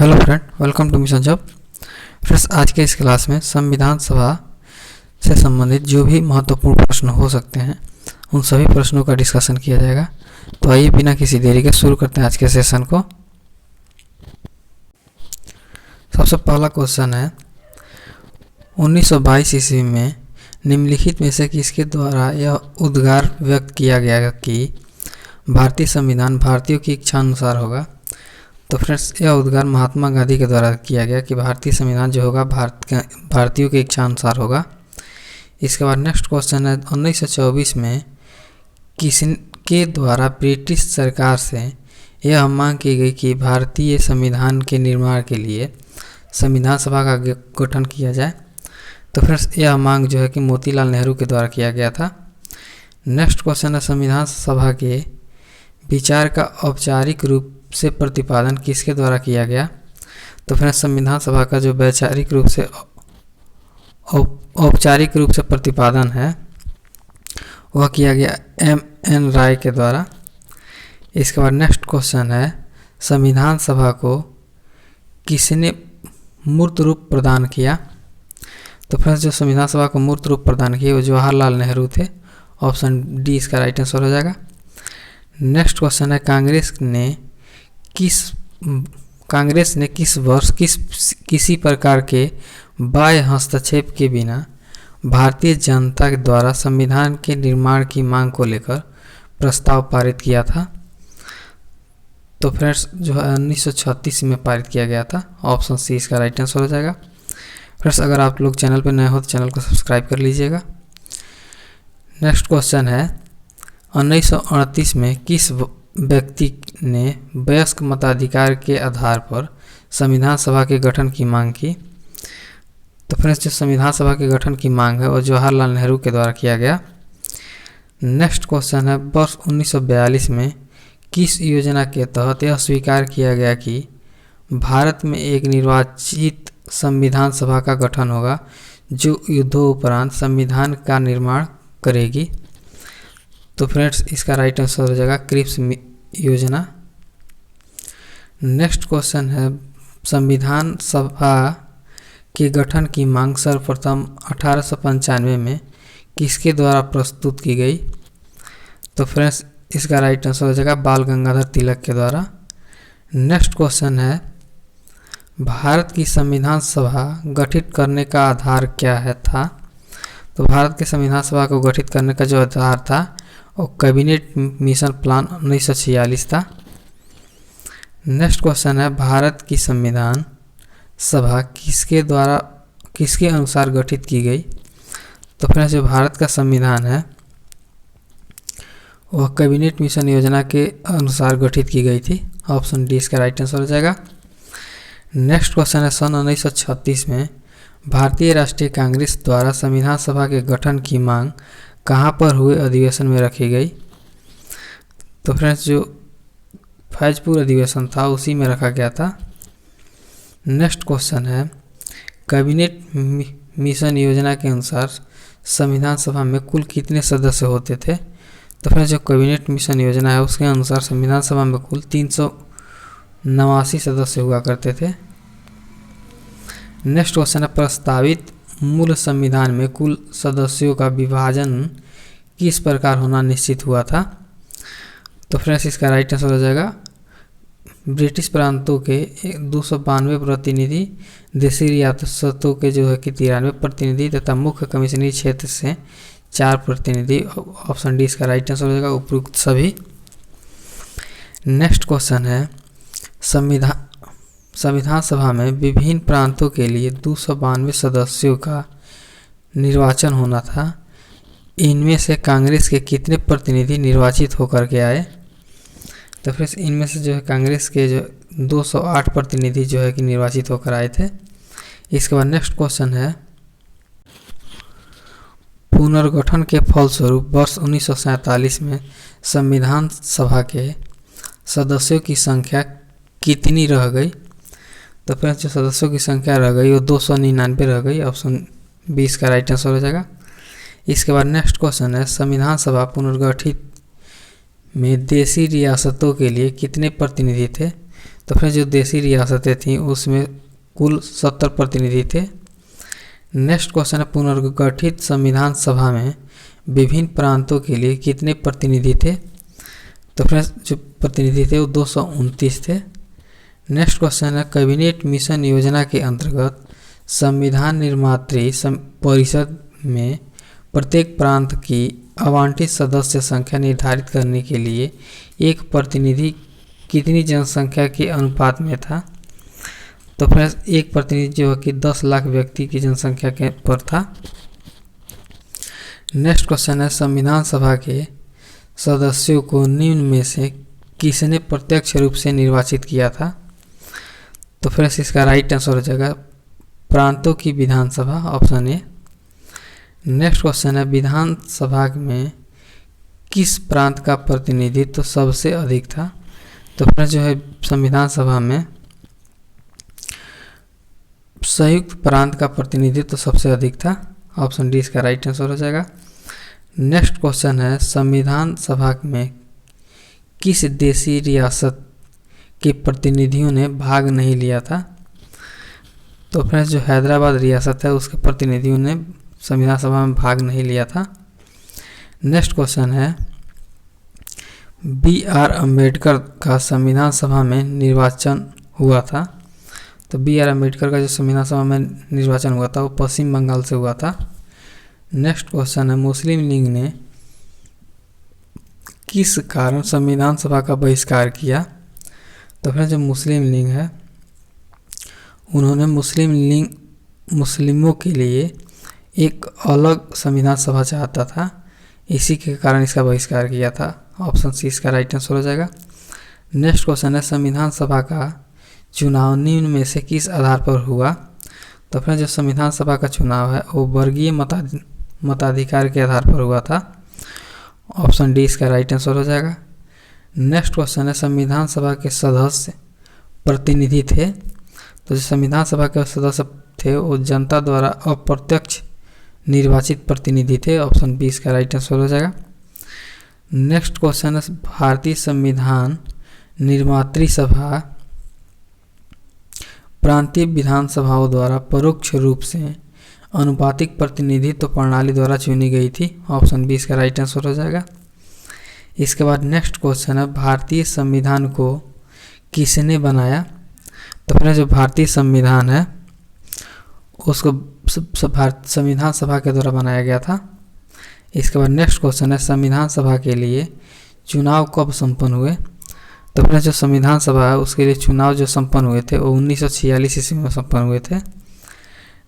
Hello friend, welcome to mission job. Friends, आज के इस क्लास में संविधान सभा से संबंधित जो भी महत्वपूर्ण प्रश्न हो सकते हैं उन सभी प्रश्नों का डिस्कशन किया जाएगा। तो आइए बिना किसी देरी के शुरू करते हैं आज के सेशन को। सबसे पहला क्वेश्चन है, 1922 ईस्वी में निम्नलिखित में से किसके द्वारा यह उद्गार व्यक्त किया गया कि भारतीय संविधान भारतीयों की इच्छा अनुसार होगा। तो फ्रेंड्स, यह उद्गार महात्मा गांधी के द्वारा किया गया कि भारतीय संविधान जो होगा भारतीयों की इच्छा अनुसार होगा। इसके बाद नेक्स्ट क्वेश्चन है, 1924 में किसके द्वारा ब्रिटिश सरकार से यह मांग की गई कि भारतीय संविधान के निर्माण के लिए संविधान सभा का गठन किया जाए। तो फ्रेंड्स, यह मांग जो है कि मोतीलाल नेहरू के द्वारा किया गया था। नेक्स्ट क्वेश्चन है, संविधान सभा के विचार का औपचारिक रूप से प्रतिपादन किसके द्वारा किया गया। तो फ्रेंड्स, संविधान सभा का जो वैचारिक रूप से औपचारिक रूप से प्रतिपादन है वह किया गया M.N. राय के द्वारा। इसके बाद नेक्स्ट क्वेश्चन है, संविधान सभा को किसने मूर्त रूप प्रदान किया। तो फ्रेंड्स, जो संविधान सभा को मूर्त रूप प्रदान किया वो जवाहरलाल नेहरू थे। ऑप्शन डी इसका राइट आंसर हो जाएगा। नेक्स्ट क्वेश्चन है, कांग्रेस ने किस वर्ष किसी प्रकार के बाह्य हस्तक्षेप के बिना भारतीय जनता के द्वारा संविधान के निर्माण की मांग को लेकर प्रस्ताव पारित किया था। तो फ्रेंड्स, जो है 1936 में पारित किया गया था। ऑप्शन सी इसका राइट आंसर हो जाएगा। फ्रेंड्स, अगर आप लोग चैनल पर नए हो तो चैनल को सब्सक्राइब कर लीजिएगा। नेक्स्ट क्वेश्चन है, 1938 में किस व्यक्ति ने वयस्क मताधिकार के आधार पर संविधान सभा के गठन की मांग की। तो फ्रेंड्स, जो संविधान सभा के गठन की मांग है वो जवाहरलाल नेहरू के द्वारा किया गया। नेक्स्ट क्वेश्चन है, वर्ष 1942 में किस योजना के तहत यह स्वीकार किया गया कि भारत में एक निर्वाचित संविधान सभा का गठन होगा जो युद्धोपरांत संविधान का निर्माण करेगी। तो फ्रेंड्स, इसका राइट आंसर हो जाएगा क्रिप्स योजना। नेक्स्ट क्वेश्चन है, संविधान सभा के गठन की मांग सर्वप्रथम 1895 में किसके द्वारा प्रस्तुत की गई। तो फ्रेंड्स, इसका राइट आंसर हो जाएगा बाल गंगाधर तिलक के द्वारा। नेक्स्ट क्वेश्चन है, भारत की संविधान सभा गठित करने का आधार क्या है था। तो भारत के संविधान सभा को गठित करने का जो आधार था और कैबिनेट मिशन प्लान 1946 था। नेक्स्ट क्वेश्चन है, भारत की संविधान सभा किसके अनुसार गठित की गई। तो फ्रेंड्स, जो भारत का संविधान है वह कैबिनेट मिशन योजना के अनुसार गठित की गई थी। ऑप्शन डी इसका राइट आंसर हो जाएगा। नेक्स्ट क्वेश्चन है, सन 1936 में भारतीय राष्ट्रीय कांग्रेस द्वारा संविधान सभा के गठन की मांग कहाँ पर हुए अधिवेशन में रखी गई। तो फ्रेंड्स, जो फैजपुर अधिवेशन था उसी में रखा गया था। नेक्स्ट क्वेश्चन है, कैबिनेट मिशन योजना के अनुसार संविधान सभा में कुल कितने सदस्य होते थे। तो फ्रेंड्स, जो कैबिनेट मिशन योजना है उसके अनुसार संविधान सभा में कुल 389 सदस्य हुआ करते थे। नेक्स्ट क्वेश्चन है, प्रस्तावित मूल संविधान में कुल सदस्यों का विभाजन किस प्रकार होना निश्चित हुआ था। तो फ्रेंड्स, इसका राइट आंसर हो जाएगा ब्रिटिश प्रांतों के 292 प्रतिनिधि, देशी रियासतों के जो है कि 93 प्रतिनिधि तथा मुख्य कमिश्नरी क्षेत्र से 4 प्रतिनिधि। ऑप्शन डी इसका राइट आंसर हो जाएगा उपयुक्त सभी। नेक्स्ट क्वेश्चन है, संविधान सभा में विभिन्न प्रांतों के लिए 292 सदस्यों का निर्वाचन होना था। इनमें से कांग्रेस के कितने प्रतिनिधि निर्वाचित होकर के आए। तो फिर इनमें से जो है कांग्रेस के जो 208 प्रतिनिधि जो है कि निर्वाचित होकर आए थे। इसके बाद नेक्स्ट क्वेश्चन है, पुनर्गठन के फलस्वरूप वर्ष 1947 में संविधान सभा के सदस्यों की संख्या कितनी रह गई। तो फ्रेंड्स, जो सदस्यों की संख्या रह गई वो 299 रह गई। ऑप्शन बी इसका राइट आंसर हो जाएगा। इसके बाद नेक्स्ट क्वेश्चन है, संविधान सभा पुनर्गठित में देशी रियासतों के लिए कितने प्रतिनिधि थे। तो फिर जो देशी रियासतें थीं उसमें कुल 70 प्रतिनिधि थे। नेक्स्ट क्वेश्चन है, पुनर्गठित संविधान सभा में विभिन्न प्रांतों के लिए कितने प्रतिनिधि थे? तो फ्रेंड्स जो प्रतिनिधि थे वो 229 थे। नेक्स्ट क्वेश्चन है, कैबिनेट मिशन योजना के अंतर्गत संविधान निर्मात्री परिषद में प्रत्येक प्रांत की आवंटित सदस्य संख्या निर्धारित करने के लिए एक प्रतिनिधि कितनी जनसंख्या के अनुपात में था? तो फ्रेंड्स एक प्रतिनिधि जो कि 10 लाख व्यक्ति की जनसंख्या के पर था। नेक्स्ट क्वेश्चन है, संविधान सभा के सदस्यों को निम्न में से किसने प्रत्यक्ष रूप से निर्वाचित किया था? तो फ्रेंड्स इसका राइट आंसर हो जाएगा प्रांतों की विधानसभा, ऑप्शन ए। नेक्स्ट क्वेश्चन है, विधानसभा में किस प्रांत का प्रतिनिधित्व तो सबसे अधिक था? तो फ्रेंड्स जो है संविधान सभा में संयुक्त प्रांत का प्रतिनिधित्व तो सबसे अधिक था, ऑप्शन डी इसका राइट आंसर हो जाएगा। नेक्स्ट क्वेश्चन है, संविधान सभा में किस देशी रियासत के प्रतिनिधियों ने भाग नहीं लिया था? तो फ्रेंड्स जो हैदराबाद रियासत है उसके प्रतिनिधियों ने संविधान सभा में भाग नहीं लिया था। नेक्स्ट क्वेश्चन है, B.R. अम्बेडकर का संविधान सभा में निर्वाचन हुआ था। तो B.R. अम्बेडकर का जो संविधान सभा में निर्वाचन हुआ था वो पश्चिम बंगाल से हुआ था। नेक्स्ट क्वेश्चन है, मुस्लिम लीग ने किस कारण संविधान सभा का बहिष्कार किया? तो फ्रेंड्स जो मुस्लिम लीग है उन्होंने मुस्लिमों के लिए एक अलग संविधान सभा चाहता था, इसी के कारण इसका बहिष्कार किया था, ऑप्शन सी इसका राइट आंसर हो जाएगा। नेक्स्ट क्वेश्चन है, संविधान सभा का चुनाव निम्न में से किस आधार पर हुआ? तो फ्रेंड्स जो संविधान सभा का चुनाव है वो वर्गीय मताधिकार के आधार पर हुआ था, ऑप्शन डी इसका राइट आंसर हो जाएगा। नेक्स्ट क्वेश्चन है, संविधान सभा के सदस्य प्रतिनिधि थे। तो जो संविधान सभा के सदस्य थे वो जनता द्वारा अप्रत्यक्ष निर्वाचित प्रतिनिधि थे, ऑप्शन बी इसका राइट आंसर हो जाएगा। नेक्स्ट क्वेश्चन है, भारतीय संविधान निर्मात्री सभा प्रांतीय विधानसभाओं द्वारा परोक्ष रूप से अनुपातिक प्रतिनिधित्व प्रणाली द्वारा चुनी गई थी, ऑप्शन बी इसका राइट आंसर हो जाएगा। इसके बाद नेक्स्ट क्वेश्चन है, भारतीय संविधान को किसने बनाया? तो फिर जो भारतीय संविधान है उसको संविधान सभा के द्वारा बनाया गया था। इसके बाद नेक्स्ट क्वेश्चन है, संविधान सभा के लिए चुनाव कब संपन्न हुए? तो फिर जो संविधान सभा है उसके लिए चुनाव जो संपन्न हुए थे वो 1946 ईस्वी में संपन्न हुए थे।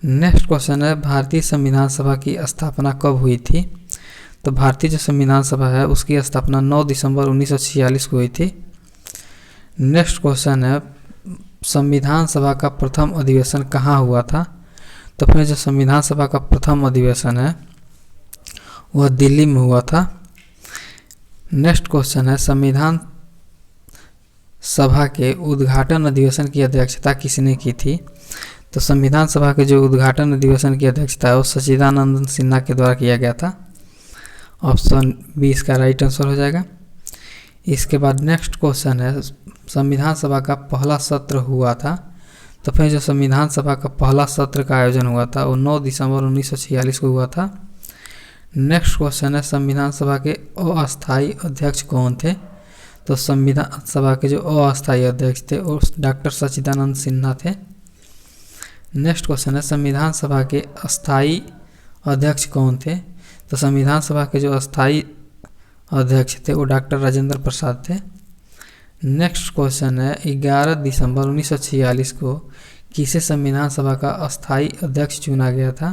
नेक्स्ट क्वेश्चन है, भारतीय संविधान सभा की स्थापना कब हुई थी? तो भारतीय जो संविधान सभा है उसकी स्थापना 9 दिसंबर 1946 को हुई थी। नेक्स्ट क्वेश्चन है, संविधान सभा का प्रथम अधिवेशन कहाँ हुआ था? तो फिर जो संविधान सभा का प्रथम अधिवेशन है वह दिल्ली में हुआ था। नेक्स्ट क्वेश्चन है, संविधान सभा के उद्घाटन अधिवेशन की अध्यक्षता किसने की थी? तो संविधान सभा के जो उद्घाटन अधिवेशन की अध्यक्षता है वो सच्चिदानंद सिन्हा के द्वारा किया गया था, ऑप्शन बी इसका राइट आंसर हो जाएगा। इसके बाद नेक्स्ट क्वेश्चन है, संविधान सभा का पहला सत्र हुआ था। तो फिर जो संविधान सभा का पहला सत्र का आयोजन हुआ था वो 9 दिसंबर 1946 को हुआ था। नेक्स्ट क्वेश्चन है, संविधान सभा के अस्थायी अध्यक्ष कौन थे? तो संविधान सभा के जो अस्थायी अध्यक्ष थे वो डॉक्टर सच्चिदानंद सिन्हा थे। नेक्स्ट क्वेश्चन है, संविधान सभा के अस्थायी अध्यक्ष कौन थे? तो संविधान सभा के जो अस्थायी अध्यक्ष थे वो डॉक्टर राजेंद्र प्रसाद थे। नेक्स्ट क्वेश्चन है, 11 दिसंबर 1946 को किसे संविधान सभा का अस्थायी अध्यक्ष चुना गया था?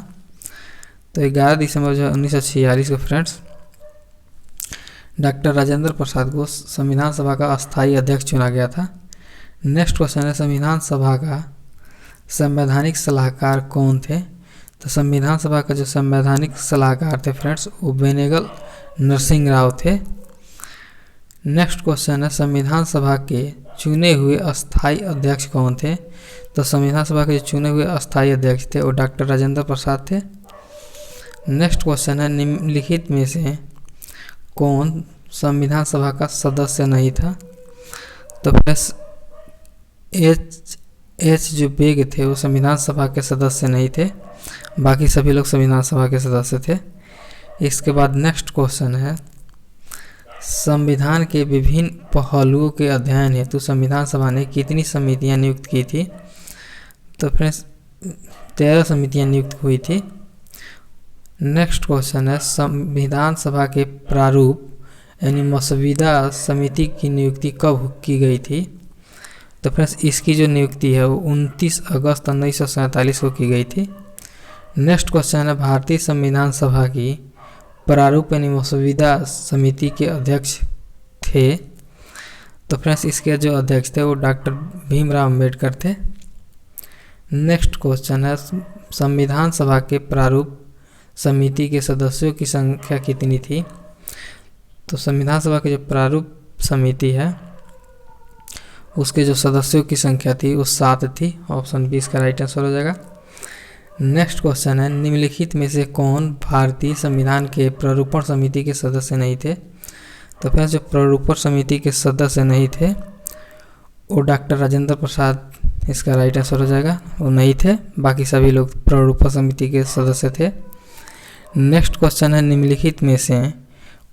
तो 11 दिसंबर जो 1946 को फ्रेंड्स डॉक्टर राजेंद्र प्रसाद को संविधान सभा का अस्थायी अध्यक्ष चुना गया था। नेक्स्ट क्वेश्चन है, संविधान सभा का संवैधानिक सलाहकार कौन थे? तो संविधान सभा का जो संवैधानिक सलाहकार थे फ्रेंड्स वो बेनेगल नरसिंह राव थे। नेक्स्ट क्वेश्चन है, संविधान सभा के चुने हुए अस्थायी अध्यक्ष कौन थे? तो संविधान सभा के जो चुने हुए अस्थायी अध्यक्ष थे वो डॉक्टर राजेंद्र प्रसाद थे। नेक्स्ट क्वेश्चन है, निम्नलिखित में से कौन संविधान सभा का सदस्य नहीं था? तो एच एच जो बेग थे वो संविधान सभा के सदस्य नहीं थे, बाकी सभी लोग संविधान सभा के सदस्य थे। इसके बाद नेक्स्ट क्वेश्चन है, संविधान के विभिन्न पहलुओं के अध्ययन हेतु संविधान सभा ने कितनी समितियां नियुक्त की थी? तो फ्रेंड्स 13 समितियां नियुक्त हुई थी। नेक्स्ट क्वेश्चन है, संविधान सभा के प्रारूप यानी मसविदा समिति की नियुक्ति कब की गई थी? तो फ्रेंड्स इसकी जो नियुक्ति है वो 29 अगस्त 1947 को की गई थी। नेक्स्ट क्वेश्चन है, भारतीय संविधान सभा की प्रारूप यानी मसविदा समिति के अध्यक्ष थे? तो फ्रेंड्स इसके जो अध्यक्ष थे वो डॉक्टर भीमराव अम्बेडकर थे। नेक्स्ट क्वेश्चन है, संविधान सभा के प्रारूप समिति के सदस्यों की संख्या कितनी थी? तो संविधान सभा की जो प्रारूप समिति है उसके जो सदस्यों की संख्या थी वो 7 थी। ऑप्शन 20 का राइट आंसर हो जाएगा। नेक्स्ट क्वेश्चन है, निम्नलिखित में से कौन भारतीय संविधान के प्रारूपण समिति के सदस्य नहीं थे? तो फिर जो प्रारूपण समिति के सदस्य नहीं थे वो डॉक्टर राजेंद्र प्रसाद, इसका राइट आंसर हो जाएगा, वो नहीं थे, बाकी सभी लोग प्रारूपण समिति के सदस्य थे। नेक्स्ट क्वेश्चन है, निम्नलिखित में से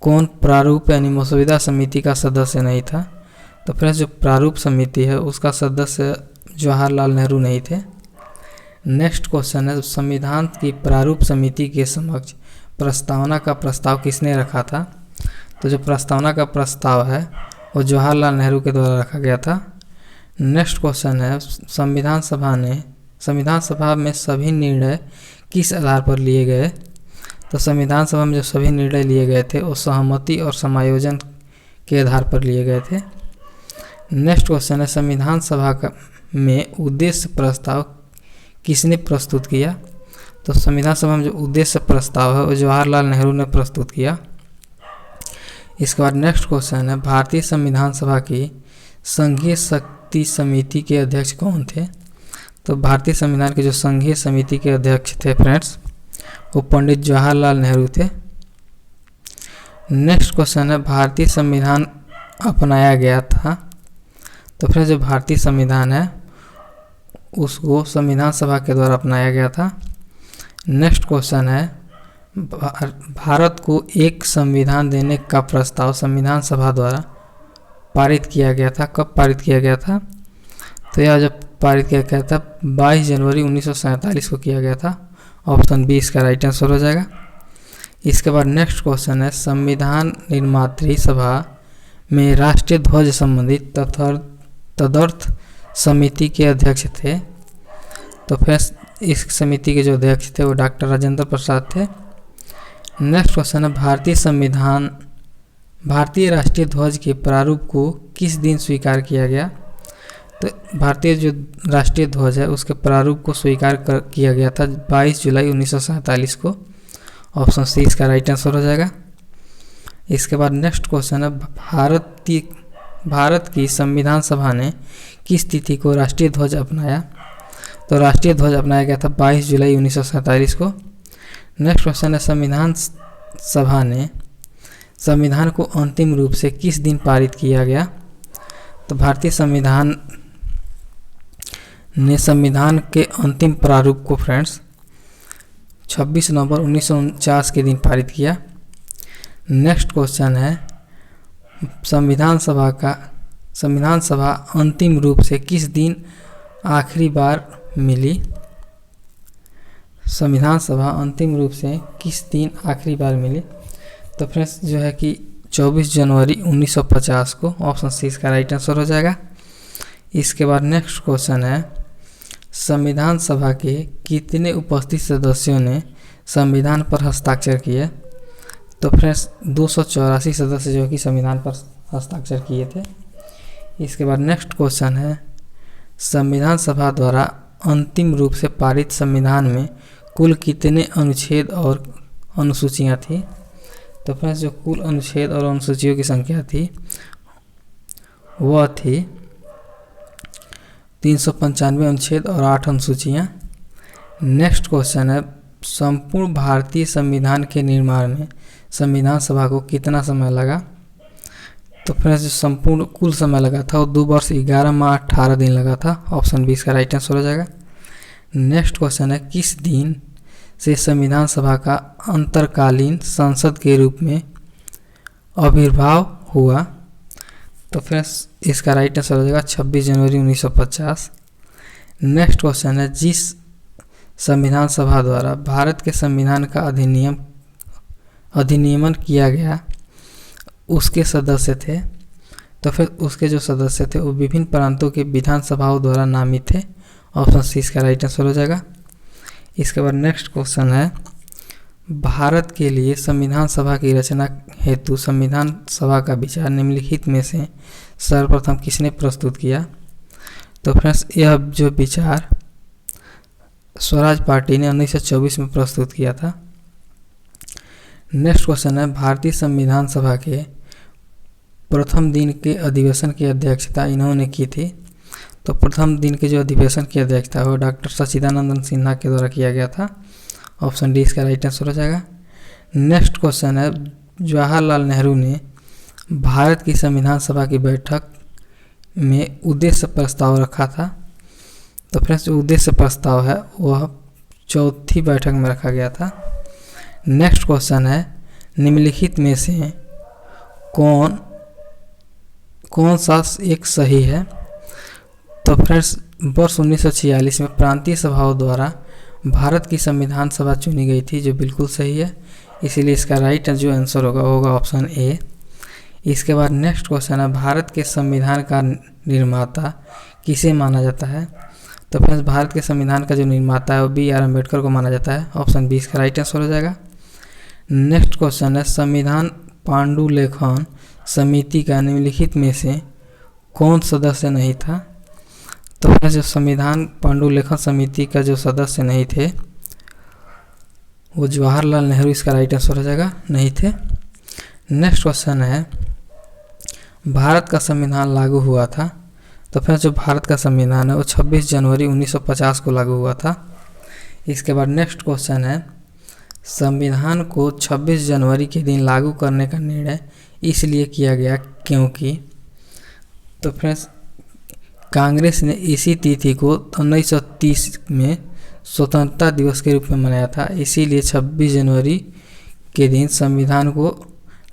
कौन प्रारूप यानी मसविदा समिति का सदस्य नहीं था? तो फ्रेंड्स जो प्रारूप समिति है उसका सदस्य जवाहरलाल नेहरू नहीं थे। नेक्स्ट क्वेश्चन है, संविधान की प्रारूप समिति के समक्ष प्रस्तावना का प्रस्ताव किसने रखा था? तो जो प्रस्तावना का प्रस्ताव है वो जवाहरलाल नेहरू के द्वारा रखा गया था। नेक्स्ट क्वेश्चन है, संविधान सभा में सभी निर्णय किस आधार पर लिए गए? तो संविधान सभा में जो सभी निर्णय लिए गए थे वो सहमति और समायोजन के आधार पर लिए गए थे। नेक्स्ट क्वेश्चन है, संविधान सभा में उद्देश्य प्रस्ताव किसने प्रस्तुत किया? तो संविधान सभा में जो उद्देश्य प्रस्ताव है वो जवाहरलाल नेहरू ने प्रस्तुत किया। इसके बाद नेक्स्ट क्वेश्चन है, भारतीय संविधान सभा की संघीय शक्ति समिति के अध्यक्ष कौन थे? तो भारतीय संविधान के जो संघीय समिति के अध्यक्ष थे फ्रेंड्स वो पंडित जवाहरलाल नेहरू थे। नेक्स्ट क्वेश्चन है, भारतीय संविधान अपनाया गया था? तो फ्रेंड्स जो भारतीय संविधान है उसको संविधान सभा के द्वारा अपनाया गया था। नेक्स्ट क्वेश्चन है, भारत को एक संविधान देने का प्रस्ताव संविधान सभा द्वारा पारित किया गया था। कब पारित किया गया था? तो यह जब पारित किया गया था 22 जनवरी 1947 को किया गया था। ऑप्शन 20 का राइट आंसर हो जाएगा। इसके बाद नेक्स्ट क्वेश्चन है, संविधान निर्मात्री सभा में राष्ट्रीय ध्वज संबंधित तदर्थ समिति के अध्यक्ष थे? तो फिर इस समिति के जो अध्यक्ष थे वो डॉक्टर राजेंद्र प्रसाद थे। नेक्स्ट क्वेश्चन है, भारतीय राष्ट्रीय ध्वज के प्रारूप को किस दिन स्वीकार किया गया? तो भारतीय जो राष्ट्रीय ध्वज है उसके प्रारूप को स्वीकार किया गया था 22 जुलाई 1947 को। ऑप्शन सी इसका राइट आंसर हो जाएगा। इसके बाद नेक्स्ट क्वेश्चन है, भारत की संविधान सभा ने किस तिथि को राष्ट्रीय ध्वज अपनाया? तो राष्ट्रीय ध्वज अपनाया गया था 22 जुलाई 1947 को। नेक्स्ट क्वेश्चन है, संविधान सभा ने संविधान को अंतिम रूप से किस दिन पारित किया गया? तो भारतीय संविधान ने संविधान के अंतिम प्रारूप को फ्रेंड्स 26 नवंबर 1949 के दिन पारित किया। नेक्स्ट क्वेश्चन है, संविधान सभा अंतिम रूप से किस दिन आखिरी बार मिली? संविधान सभा अंतिम रूप से किस दिन आखिरी बार मिली? तो फ्रेंड्स जो है कि 24 जनवरी 1950 को। ऑप्शन सी इसका राइट आंसर हो जाएगा। इसके बाद नेक्स्ट क्वेश्चन है, संविधान सभा के कितने उपस्थित सदस्यों ने संविधान पर हस्ताक्षर किए? तो फ्रेंड्स 284 सदस्य जो कि संविधान पर हस्ताक्षर किए थे। इसके बाद नेक्स्ट क्वेश्चन है, संविधान सभा द्वारा अंतिम रूप से पारित संविधान में कुल कितने अनुच्छेद और अनुसूचियाँ थी? तो फ्रेंड्स जो कुल अनुच्छेद और अनुसूचियों की संख्या थी वह थी 395 अनुच्छेद और 8 अनुसूचियाँ। नेक्स्ट क्वेश्चन है, संपूर्ण भारतीय संविधान के निर्माण में संविधान सभा को कितना समय लगा? तो फ्रेंड्स जो संपूर्ण कुल समय लगा था वो 2 वर्ष 11 माह 18 दिन लगा था। ऑप्शन बी इसका राइट आंसर हो जाएगा। नेक्स्ट क्वेश्चन है, किस दिन से संविधान सभा का अंतरकालीन संसद के रूप में आविर्भाव हुआ? तो फ्रेंड्स इसका राइट आंसर हो जाएगा 26 जनवरी 1950। नेक्स्ट क्वेश्चन है, जिस संविधान सभा द्वारा भारत के संविधान का अधिनियमन किया गया उसके सदस्य थे? तो फिर उसके जो सदस्य थे वो विभिन्न प्रांतों के विधानसभाओं द्वारा नामित थे। ऑप्शन सी इसका राइट आंसर हो जाएगा। इसके बाद नेक्स्ट क्वेश्चन है, भारत के लिए संविधान सभा की रचना हेतु संविधान सभा का विचार निम्नलिखित में से सर्वप्रथम किसने प्रस्तुत किया? तो फ्रेंड्स यह जो विचार स्वराज पार्टी ने 1924 में प्रस्तुत किया था। नेक्स्ट क्वेश्चन है, भारतीय संविधान सभा के प्रथम दिन के अधिवेशन की अध्यक्षता इन्होंने की थी? तो प्रथम दिन के जो अधिवेशन की अध्यक्षता वो डॉक्टर सच्चिदानंद सिन्हा के द्वारा किया गया था। ऑप्शन डी इसका राइट आंसर हो जाएगा। नेक्स्ट क्वेश्चन है, जवाहरलाल नेहरू ने भारत की संविधान सभा की बैठक में उद्देश्य प्रस्ताव रखा था? तो फ्रेंड्स जो उद्देश्य प्रस्ताव है वह चौथी बैठक में रखा गया था। नेक्स्ट क्वेश्चन है, निम्नलिखित में से कौन सा एक सही है? तो फ्रेंड्स वर्ष 1946 में प्रांतीय सभाओं द्वारा भारत की संविधान सभा चुनी गई थी, जो बिल्कुल सही है। इसीलिए इसका राइट जो आंसर होगा ऑप्शन ए। इसके बाद नेक्स्ट क्वेश्चन है, भारत के संविधान का निर्माता किसे माना जाता है? तो फ्रेंड्स भारत के संविधान का जो निर्माता है वो B.R. अम्बेडकर को माना जाता है। ऑप्शन बी इसका राइट आंसर हो जाएगा। नेक्स्ट क्वेश्चन है, संविधान पांडुलेखन समिति का निम्नलिखित में से कौन सदस्य नहीं था? तो फ्रेंड्स जो संविधान पांडुलेखन समिति का जो सदस्य नहीं थे वो जवाहरलाल नेहरू, इसका राइट आंसर हो जाएगा, नहीं थे। नेक्स्ट क्वेश्चन है, भारत का संविधान लागू हुआ था? तो फ्रेंड्स जो भारत का संविधान है वो 26 जनवरी 1950 को लागू हुआ था। इसके बाद नेक्स्ट क्वेश्चन है, संविधान को 26 जनवरी के दिन लागू करने का निर्णय इसलिए किया गया क्योंकि? तो फ्रेंड्स कांग्रेस ने इसी तिथि को 1930 में स्वतंत्रता दिवस के रूप में मनाया था, इसीलिए 26 जनवरी के दिन संविधान को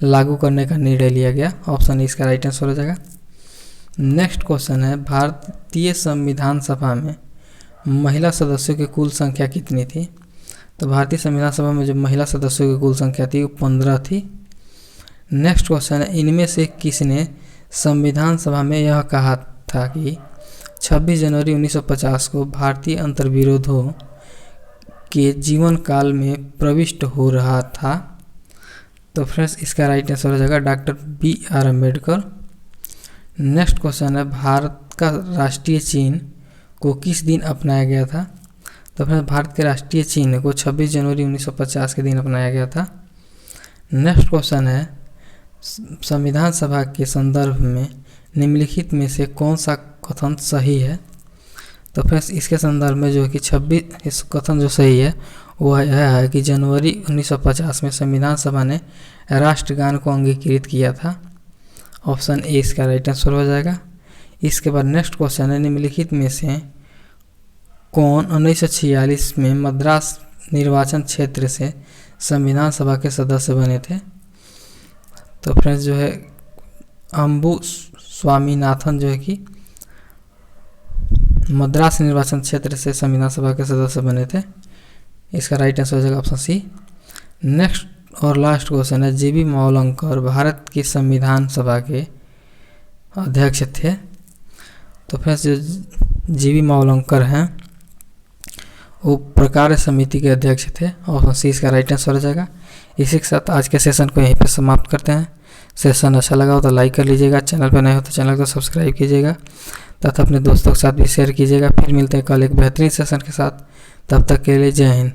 लागू करने का निर्णय लिया गया। ऑप्शन इसका राइट आंसर हो जाएगा। नेक्स्ट क्वेश्चन है, भारतीय संविधान सभा में महिला सदस्यों की कुल संख्या कितनी थी? तो भारतीय संविधान सभा में जो महिला सदस्यों की कुल संख्या थी वो 15 थी। नेक्स्ट क्वेश्चन है, इनमें से किसने संविधान सभा में यह कहा था कि 26 जनवरी 1950 को भारतीय अंतर्विरोधों के जीवन काल में प्रविष्ट हो रहा था? तो फ्रेंड्स इसका राइट आंसर हो जाएगा doctor B.R. Ambedkar. Next question है, भारत का राष्ट्रीय चिन्ह को किस दिन अपनाया गया था? तो फ्रेंड्स भारत के राष्ट्रीय चिन्ह को 26 जनवरी 1950 के दिन अपनाया गया था। नेक्स्ट क्वेश्चन है, संविधान सभा के संदर्भ में निम्नलिखित में से कौन सा कथन सही है? तो फ्रेंड्स इसके संदर्भ में जो है कि 26 इस कथन जो सही है वह यह है कि जनवरी 1950 में संविधान सभा ने राष्ट्रगान को अंगीकृत किया था। ऑप्शन ए इसका राइट आंसर हो जाएगा। इसके बाद नेक्स्ट क्वेश्चन है, निम्नलिखित में से कौन 1946 में मद्रास निर्वाचन क्षेत्र से संविधान सभा के सदस्य बने थे? तो फ्रेंड्स जो है अम्बु स्वामीनाथन जो है कि मद्रास निर्वाचन क्षेत्र से संविधान सभा के सदस्य बने थे। इसका राइट आंसर हो जाएगा ऑप्शन सी। नेक्स्ट और लास्ट क्वेश्चन है, G.B. मावलंकर भारत की संविधान सभा के अध्यक्ष थे? तो फ्रेंड्स जो G.B. मावलंकर हैं वो प्रकार समिति के अध्यक्ष थे। ऑप्शन सी इसका राइट आंसर हो जाएगा। इसी के साथ आज के सेशन को यहीं पर समाप्त करते हैं। सेशन अच्छा लगा हो तो लाइक कर लीजिएगा, चैनल पर नए हो तो चैनल को सब्सक्राइब कीजिएगा तथा अपने दोस्तों के साथ भी शेयर कीजिएगा। फिर मिलते हैं कल एक बेहतरीन सेशन के साथ, तब तक के लिए जय हिंद।